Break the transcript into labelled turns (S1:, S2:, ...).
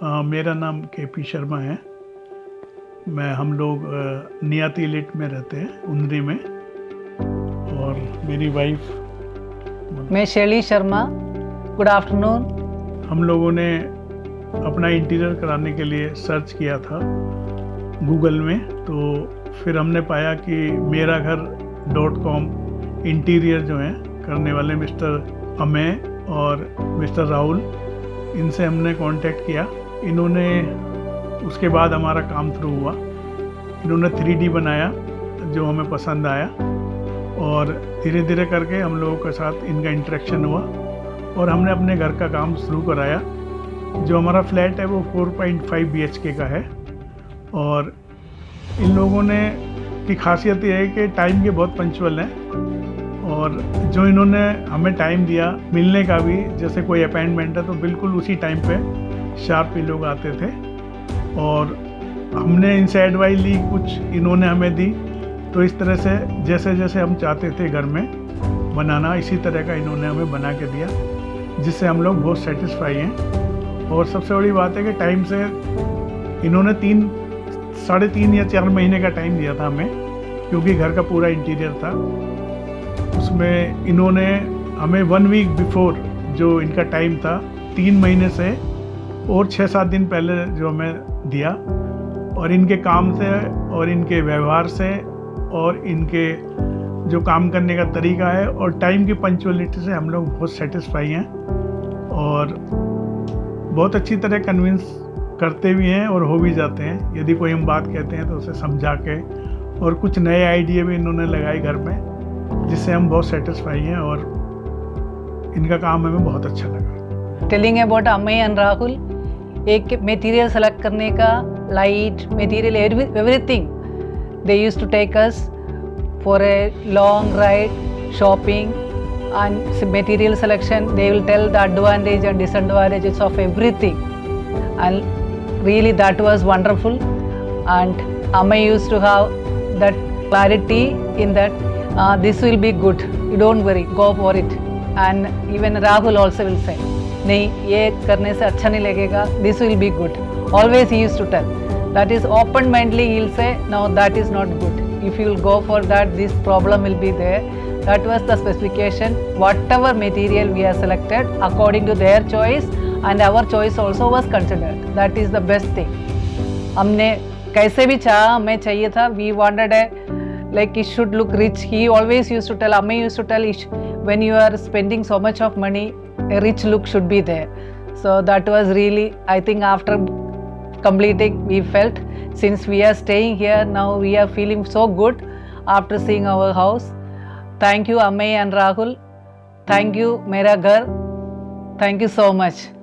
S1: हाँ, मेरा नाम केपी शर्मा है। हम लोग नियाती इलिट में रहते हैं, उंदरी में। और मेरी वाइफ।
S2: मैं शैली शर्मा। Good afternoon.
S1: हम लोगों ने अपना इंटीरियर कराने के लिए सर्च किया था गूगल में, तो फिर हमने पाया कि meraghar.com इंटीरियर जो हैं करने वाले मिस्टर अमेय और मिस्टर राहुल, इनसे हमने कांटेक्ट किया। इन्होंने उसके बाद हमारा काम शुरू हुआ। इन्होंने 3D बनाया जो हमें पसंद आया, और धीरे धीरे करके हम लोगों के साथ इनका इंटरेक्शन हुआ और हमने अपने घर का काम शुरू कराया। जो हमारा फ्लैट है वो 4.5 BHK का है। और इन लोगों ने की खासियत ये है कि टाइम के बहुत पंक्चुअल हैं, और जो इन्होंने हमें टाइम दिया मिलने का भी, जैसे कोई अपॉइंटमेंट है तो बिल्कुल उसी टाइम पे शार्प ये लोग आते थे। और हमने इनसे एडवाइस ली, कुछ इन्होंने हमें दी, तो इस तरह से जैसे जैसे हम चाहते थे घर में बनाना, इसी तरह का इन्होंने हमें बना के दिया, जिससे हम लोग बहुत सेटिस्फाई हैं। और सबसे बड़ी बात है कि टाइम से इन्होंने 3.5 या 4 महीने का टाइम दिया था हमें, क्योंकि घर का पूरा इंटीरियर था। उसमें इन्होंने हमें 1 वीक बिफोर जो इनका टाइम था, 3 महीने से और 6-7 दिन पहले जो हमें दिया। और इनके काम से और इनके व्यवहार से और इनके जो काम करने का तरीका है और टाइम की पंक्चुअलिटी से हम लोग बहुत सेटिस्फाई हैं, और बहुत अच्छी तरह कन्विंस करते भी हैं और हो भी जाते हैं। यदि कोई हम बात कहते हैं तो उसे समझा के, और कुछ नए आइडिया भी इन्होंने लगाए घर में, जिससे हम बहुत सेटिस्फाई हैं और इनका काम हमें बहुत अच्छा लगा।
S2: Telling about Ameya and Rahul, एक मटेरियल सेलेक्ट करने का, light material everything, they used to take us for a long ride, shopping and material selection. They will tell the advantage and disadvantages of everything, and really that was wonderful. And Amay used to have that clarity in that this will be good, you don't worry, go for it. And even Rahul also will say, नहीं ये करने से अच्छा नहीं लगेगा, this will be good. Always he used to tell. That is open mindedly he will say, no that is not good. If you will go for that, this problem will be there. That was the specification. Whatever material we have selected according to their choice, and our choice also was considered. That is the best thing. हमने कैसे भी चाहा, हमें चाहिए था, we wanted a like it should look rich. He always used to tell, Amay used to tell, when you are spending so much of money, a rich look should be there. So that was really, I think after completing we felt, since we are staying here now, we are feeling so good after seeing our house. Thank you Amay and Rahul. Thank you Mera Ghar. Thank you so much.